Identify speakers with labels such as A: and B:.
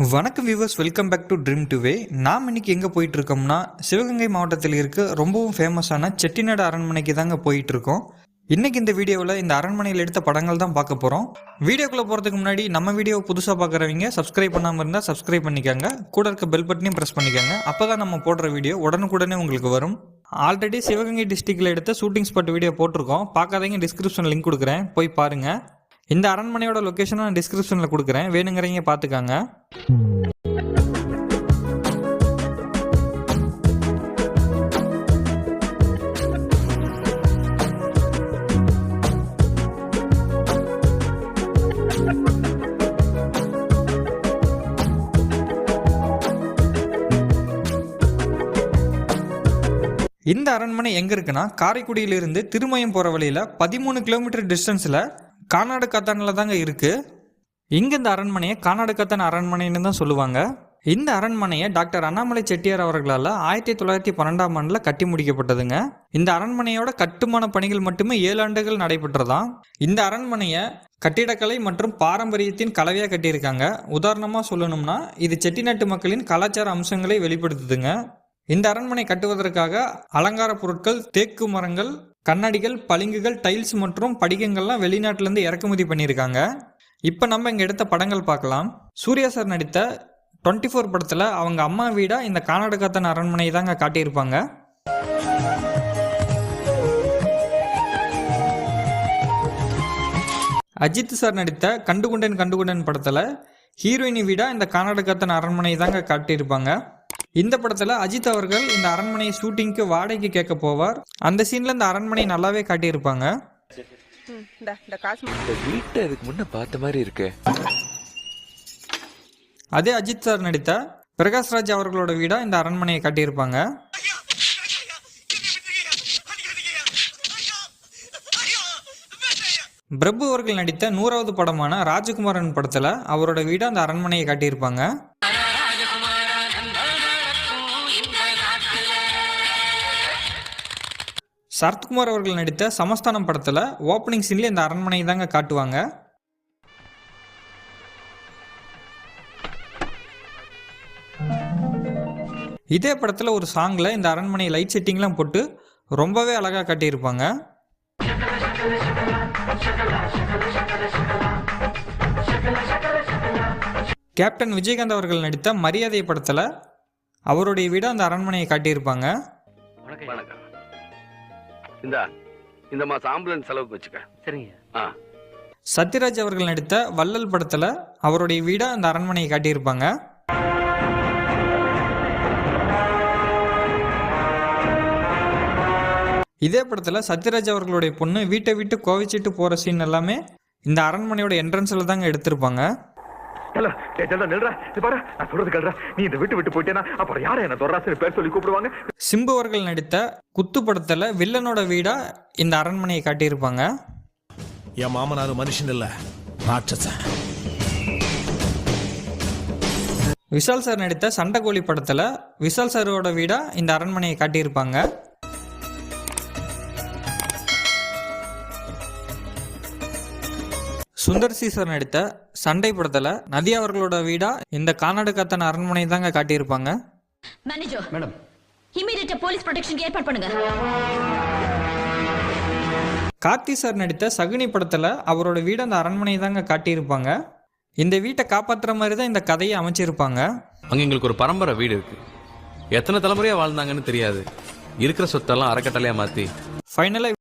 A: வணக்கம் viewers, welcome back to dream டுவே. நாம் இன்னைக்கு எங்கே போயிட்டு இருக்கோம்னா சிவகங்கை மாவட்டத்தில் இருக்க ரொம்பவும் ஃபேமஸான செட்டிநாடு அரண்மனைக்கு தாங்க போயிட்டு இருக்கோம். இன்னைக்கு இந்த வீடியோவில் இந்த அரண்மனையில் எடுத்த படங்கள் தான் பார்க்க போகிறோம். வீடியோக்குள்ளே போகிறதுக்கு முன்னாடி நம்ம வீடியோவை புதுசாக பார்க்குறவங்க சப்ஸ்கிரைப் பண்ணாமல் இருந்தால் சப்ஸ்கிரைப் பண்ணிக்கோங்க. கூட இருக்க பெல் பட்டனையும் ப்ரெஸ் பண்ணிக்கோங்க. அப்போ தான் நம்ம போடுற வீடியோ உடனுக்குடனே உங்களுக்கு வரும். ஆல்ரெடி சிவகங்கை டிஸ்ட்ரிக்டில் எடுத்த ஷூட்டிங் ஸ்பாட் வீடியோ போட்டிருக்கோம். பார்க்காதவங்க டிஸ்கிரிப்ஷன் லிங்க் கொடுக்குறேன், போய் பாருங்கள். இந்த அரண்மனையோட லொக்கேஷனை நான் டிஸ்கிரிப்ஷனில் கொடுக்குறேன், வேணுங்கிறவங்க பார்த்துக்காங்க. இந்த அரண்மனை எங்க இருக்குன்னா காரைக்குடியிலிருந்து திருமயம் போற வழியில 13 கிலோமீட்டர் டிஸ்டன்ஸ்ல கானாடு காத்தான்ல தாங்க இருக்கு. இங்க இந்த அரண்மனையை கானாடு காத்தான் அரண்மனைன்னு தான் சொல்லுவாங்க. இந்த அரண்மனையை டாக்டர் அண்ணாமலை செட்டியார் அவர்களால் 1912ஆம் ஆண்டுல கட்டி முடிக்கப்பட்டதுங்க. இந்த அரண்மனையோட கட்டுமான பணிகள் மட்டுமே 7 ஆண்டுகள் நடைபெற்றதாம். இந்த அரண்மனையை கட்டிடக்கலை மற்றும் பாரம்பரியத்தின் கலவையா கட்டியிருக்காங்க. உதாரணமா சொல்லணும்னா இது செட்டிநாட்டு மக்களின் கலாச்சார அம்சங்களை வெளிப்படுத்துதுங்க. இந்த அரண்மனை கட்டுவதற்காக அலங்கார பொருட்கள், தேக்கு மரங்கள், கண்ணாடிகள், பளிங்குகள், டைல்ஸ் மற்றும் படிகங்கள்லாம் வெளிநாட்டிலேருந்து இறக்குமதி பண்ணியிருக்காங்க. இப்போ நம்ம இங்கே எடுத்த படங்கள் பார்க்கலாம். சூர்யா சார் நடித்த 24 படத்தில் அவங்க அம்மா வீடா இந்த கானாடு காத்தான் அரண்மனை தாங்க காட்டியிருப்பாங்க. அஜித் சார் நடித்த கண்டுகுண்டன் படத்தில் ஹீரோயினி வீடா இந்த கானாடு காத்தான் அரண்மனை தாங்க காட்டியிருப்பாங்க. இந்த படத்துல அஜித் அவர்கள் இந்த அரண்மனையை ஷூட்டிங்க்கு வாடகைக்கு கேட்க போவார். அந்த சீன்ல இந்த அரண்மனை நல்லாவே காட்டியிருப்பாங்க. அதே அஜித் சார் நடித்த பிரகாஷ்ராஜ் அவர்களோட வீடா இந்த அரண்மனையை காட்டியிருப்பாங்க. பிரபு அவர்கள் நடித்த 100வது படமான ராஜகுமாரன் படத்துல அவரோட வீடா அந்த அரண்மனையை காட்டியிருப்பாங்க. சரத்குமார் அவர்கள் நடித்த சமஸ்தானம் படத்தில் ஓப்பனிங் சீன்ல இந்த அரண்மனை தாங்க காட்டுவாங்க. இதே படத்தில் ஒரு சாங்கில் இந்த அரண்மனை லைட் செட்டிங்லாம் போட்டு ரொம்பவே அழகாக காட்டியிருப்பாங்க. கேப்டன் விஜயகாந்த் அவர்கள் நடித்த மரியாதை படத்தில் அவருடைய வீடு அந்த அரண்மனையை காட்டியிருப்பாங்க.
B: இந்த மாசம் ஆம்புலன்ஸ் செலவுக்கு வச்சுக்க. சரிங்க.
A: சத்யராஜ் அவர்கள் நடித்த வள்ளல் படத்துல அவருடைய வீடா அந்த அரண்மனையை காட்டியிருப்பாங்க. இதே படத்துல சத்யராஜ் அவர்களுடைய பொண்ணு வீட்டை விட்டு கோவிச்சிட்டு போற சீன் எல்லாமே இந்த அரண்மனையோட என்ட்ரன்ஸ்ல தாங்க எடுத்திருப்பாங்க. சிம்பு அவர்கள் நடித்த குத்து படத்துல வில்லனோட வீடா இந்த அரண்மனையை காட்டியிருப்பாங்க.
C: என் மாமனார் மனுஷன் இல்ல, ராட்சசன்.
A: விஷால் சார் நடித்த சண்டைக்கோழி படத்துல விஷால் சாரோட வீடா இந்த அரண்மனையை காட்டியிருப்பாங்க. சுந்தர் சி சார் நடித்த சண்டை படத்துல நதியா அவர்களோட வீடா இந்த கானாடு காத்தான் அரண்மனை தாங்க காட்டியிருப்பாங்க.
D: மேடம், இமிடியேட்டா போலீஸ் ப்ரொடெக்ஷனுக்கு ஏற்பாடு பண்ணுங்க.
A: கார்த்தி சார் நடித்த சகுனி படத்துல அவரோட வீடு அந்த அரண்மனை தாங்க காட்டியிருப்பாங்க. இந்த வீட்டை காப்பாற்றுற மாதிரி தான் இந்த கதையை அமைச்சிருப்பாங்க.
E: அங்க எங்களுக்கு ஒரு பரம்பரை வீடு இருக்கு. எத்தனை தலைமுறையா வாழ்ந்தாங்கன்னு தெரியாது. இருக்கிற சொத்தெல்லாம் அறக்கட்டளையா மாத்தி
A: ஃபைனலா